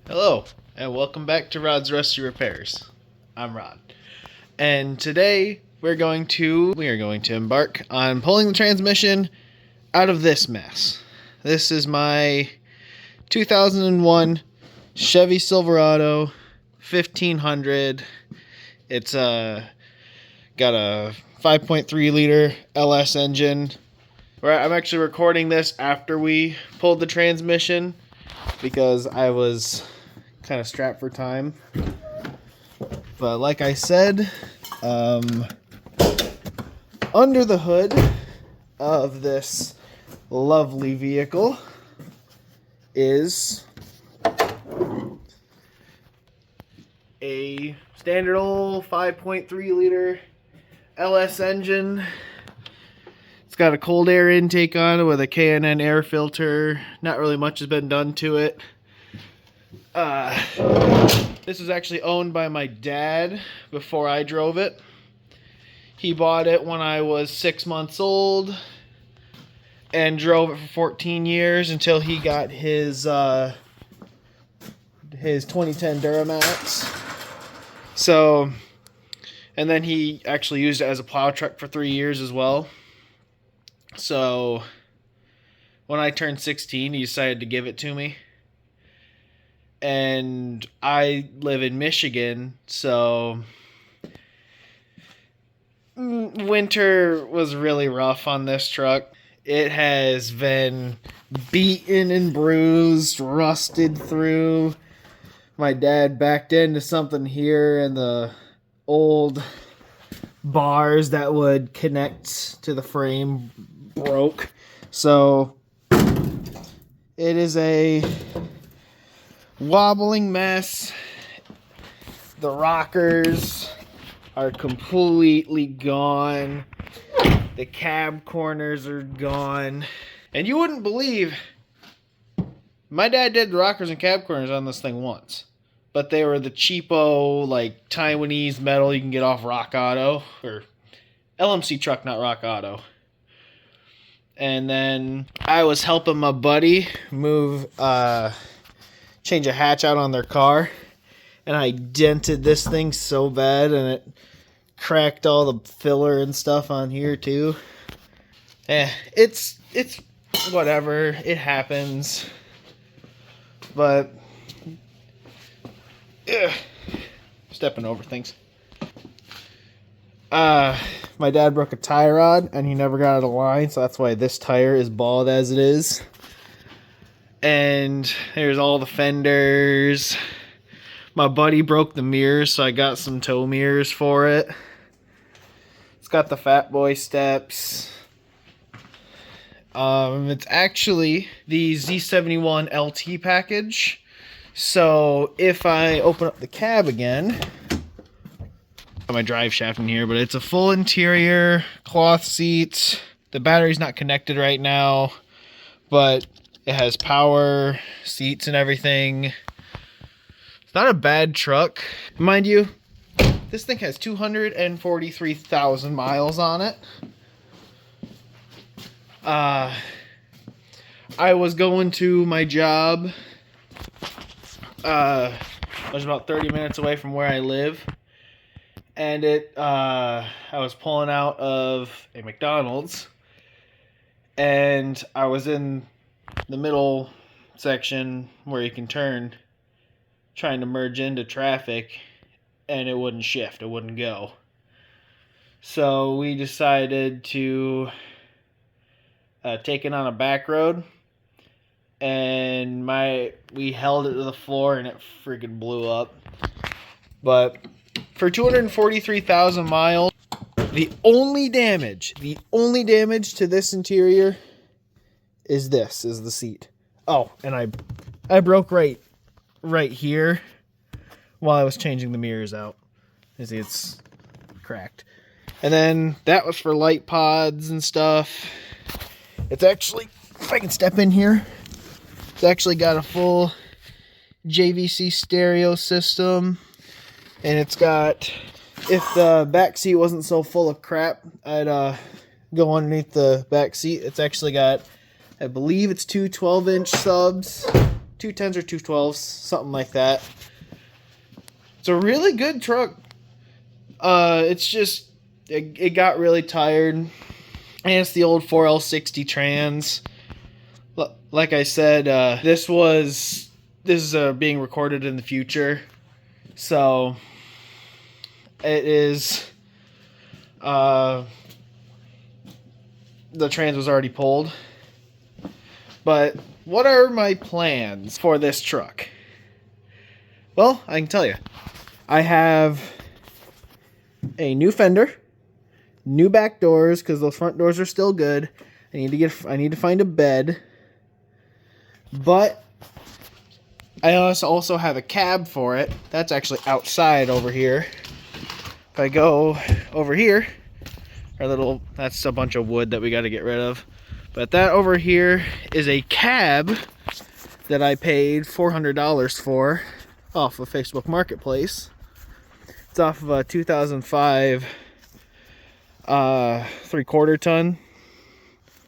Hello, and welcome back to Rod's Rusty Repairs. I'm Rod, and today we are going to embark on pulling the transmission out of this mess. This is my 2001 Chevy Silverado 1500. It's got a 5.3 liter LS engine. I'm actually recording this after we pulled the transmission because I was kind of strapped for time. But like I said, under the hood of this lovely vehicle is a standard old 5.3 liter LS engine. It's got a cold air intake on it with a K&N air filter. Not really much has been done to it. This was actually owned by my dad before I drove it. He bought it when I was 6 months old and drove it for 14 years until he got his 2010 Duramax. So, and then he actually used it as a plow truck for 3 years as well. So, when I turned 16, he decided to give it to me. And I live in Michigan, so winter was really rough on this truck. It has been beaten and bruised, rusted through. My dad backed into something here, and the old bars that would connect to the frame broke. So it is a wobbling mess. The rockers are completely gone. The cab corners are gone. And you wouldn't believe, my dad did the rockers and cab corners on this thing once. But they were the cheapo, like, Taiwanese metal you can get off Rock Auto. Or LMC truck, not Rock Auto. And then I was helping my buddy change a hatch out on their car. And I dented this thing so bad, and it cracked all the filler and stuff on here too. It's whatever. It happens. But stepping over things. My dad broke a tie rod and he never got it aligned, so that's why this tire is bald as it is. And there's all the fenders. My buddy broke the mirrors, so I got some tow mirrors for it. It's got the Fat Boy steps. It's actually the Z71 LT package. So if I open up the cab again, my drive shaft in here, but it's a full interior, cloth seats. The battery's not connected right now, but it has power, seats and everything. It's not a bad truck. Mind you, this thing has 243,000 miles on it. I was going to my job. I was about 30 minutes away from where I live. And I was pulling out of a McDonald's, and I was in the middle section where you can turn, trying to merge into traffic, and it wouldn't shift, it wouldn't go. So we decided to take it on a back road, and we held it to the floor, and it freaking blew up. But for 243,000 miles, the only damage to this interior is the seat. Oh, and I broke right here while I was changing the mirrors out. You see, it's cracked. And then that was for light pods and stuff. It's actually, if I can step in here, it's actually got a full JVC stereo system. And it's got, if the back seat wasn't so full of crap, I'd go underneath the back seat. It's actually got, I believe it's two 12-inch subs 210s or 212s, something like that. It's a really good truck. It's just it got really tired, and it's the old 4L60 trans. Like I said, this is being recorded in the future, so it is. The trans was already pulled. But what are my plans for this truck? Well, I can tell you. I have a new fender, new back doors because those front doors are still good. I need to find a bed. But I also have a cab for it. That's actually outside over here. If I go over here, that's a bunch of wood that we got to get rid of. But that over here is a cab that I paid $400 for off of Facebook Marketplace. It's off of a 2005 3/4 ton.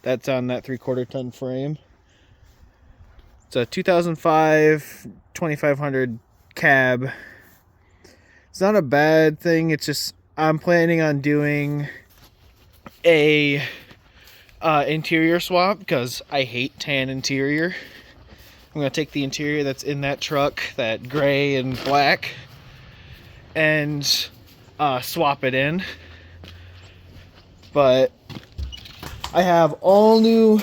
That's on that 3/4 ton frame. It's a 2005 2500 cab. It's not a bad thing. It's just I'm planning on doing a interior swap because I hate tan interior. I'm gonna take the interior that's in that truck, that gray and black, and swap it in. But I have all new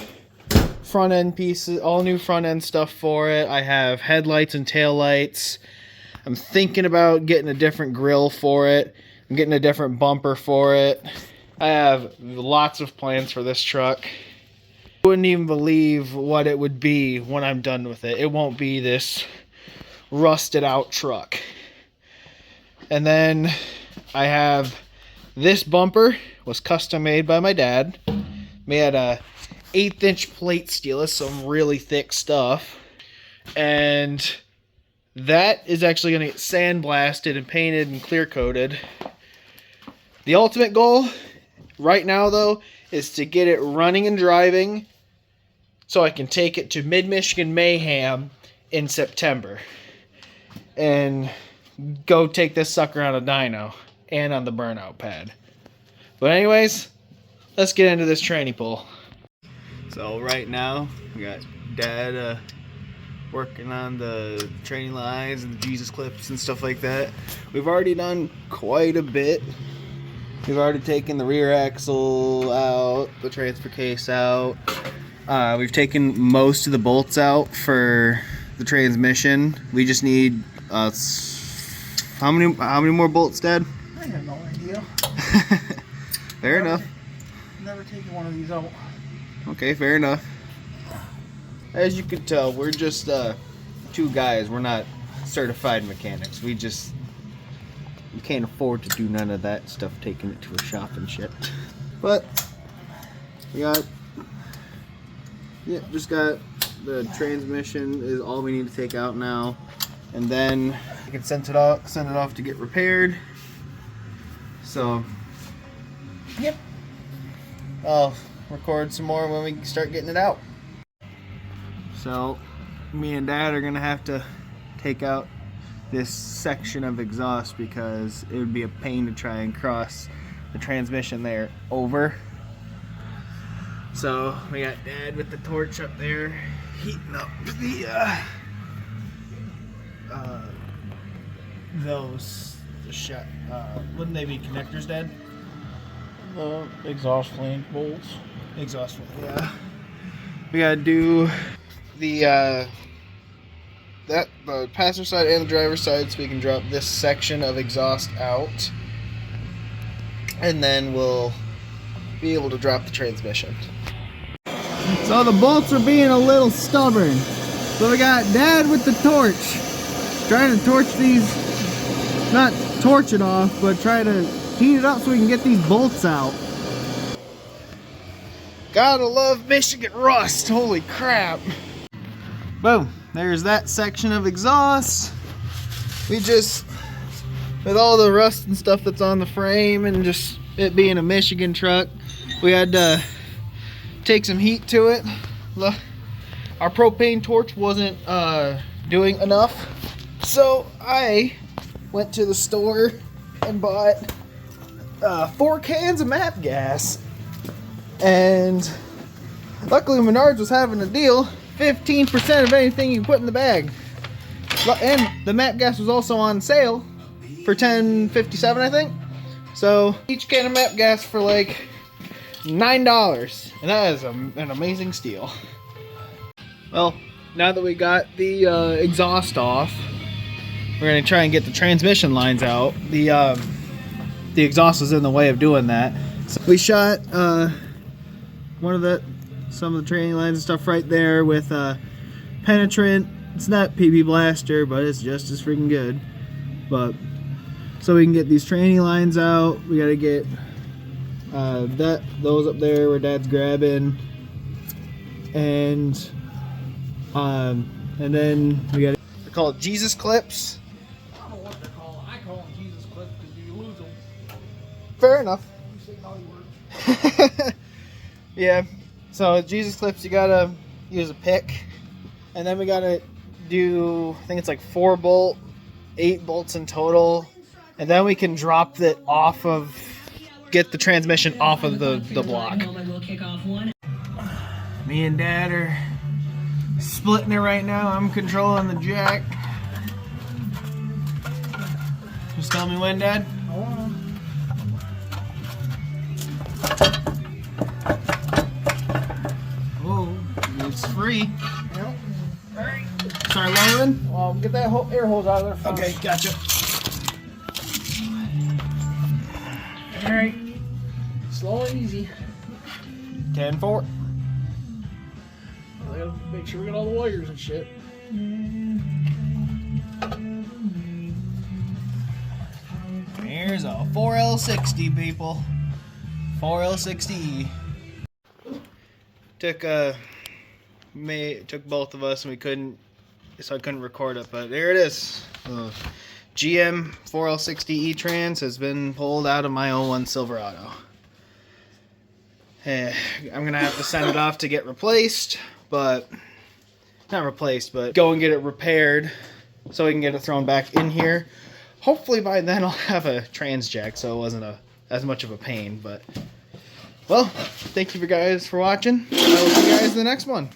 front end pieces, all new front end stuff for it. I have headlights and taillights. I'm thinking about getting a different grill for it. I'm getting a different bumper for it. I have lots of plans for this truck. I wouldn't even believe what it would be when I'm done with it. It won't be this rusted out truck. And then I have this bumper, was custom made by my dad. We had a 1/8" plate steel, that's some really thick stuff. And that is actually going to get sandblasted and painted and clear coated. The ultimate goal right now, though, is to get it running and driving so I can take it to Mid-Michigan Mayhem in September and go take this sucker on a dyno and on the burnout pad. But anyways, let's get into this tranny pull. So right now, we got Dad working on the training lines and the Jesus clips and stuff like that. We've already done quite a bit. We've already taken the rear axle out, the transfer case out. We've taken most of the bolts out for the transmission. We just need how many more bolts, Dad? I have no idea. Fair enough. Never taken one of these out. Okay, fair enough. As you can tell, we're just two guys. We're not certified mechanics. We can't afford to do none of that stuff, taking it to a shop and shit. But we just got the transmission is all we need to take out now, and then we can send it off to get repaired. So, yep, I'll record some more when we start getting it out. So, me and Dad are gonna have to take out this section of exhaust because it would be a pain to try and cross the transmission there over. So we got Dad with the torch up there heating up wouldn't they be connectors, Dad? Exhaust flame bolts. Exhaust flame, yeah. We gotta do the passenger side and the driver's side so we can drop this section of exhaust out, and then we'll be able to drop the transmission. So the bolts are being a little stubborn, so we got Dad with the torch trying to torch these, not torch it off, but try to heat it up so we can get these bolts out. Gotta love Michigan rust, holy crap. Boom, there's that section of exhaust. We just, with all the rust and stuff that's on the frame and just it being a Michigan truck, we had to take some heat to it. our propane torch wasn't doing enough, so I went to the store and bought 4 cans of MAP gas. And luckily Menards was having a deal, 15% of anything you put in the bag. And the MAP gas was also on sale for $10.57, I think. So each can of MAP gas for like $9, and that is an amazing steal. Well, now that we got the exhaust off, we're gonna try and get the transmission lines out. The exhaust was in the way of doing that. So we shot some of the training lines and stuff right there with penetrant. It's not PB Blaster, but it's just as freaking good. But so we can get these training lines out, we gotta get those up there where Dad's grabbing, and then we got, they're called Jesus clips. I don't know what they're called. I call them Jesus clips because you lose them. Fair enough. You say naughty words. Yeah. So Jesus clips, you gotta use a pick, and then we gotta do, I think it's like 4 bolt, 8 bolts in total, and then we can drop it off of, get the transmission off of the block. Me and Dad are splitting it right now. I'm controlling the jack. Just tell me when, Dad. Oh, it's free. Yep. Alright. Start lowering. Well, get that air hose out of there first. Okay, gotcha. Alright. Slow and easy. 10-4. I gotta make sure we got all the wires and shit. Here's a 4L60, people. 4L60E. Took both of us, and we couldn't, so I couldn't record it, but there it is. GM 4L60E trans has been pulled out of my 01 Silverado. I'm gonna have to send it off to get replaced, but not replaced, but go and get it repaired so we can get it thrown back in here. Hopefully by then I'll have a trans jack, so it wasn't as much of a pain. But well, thank you guys for watching. I will see you guys in the next one.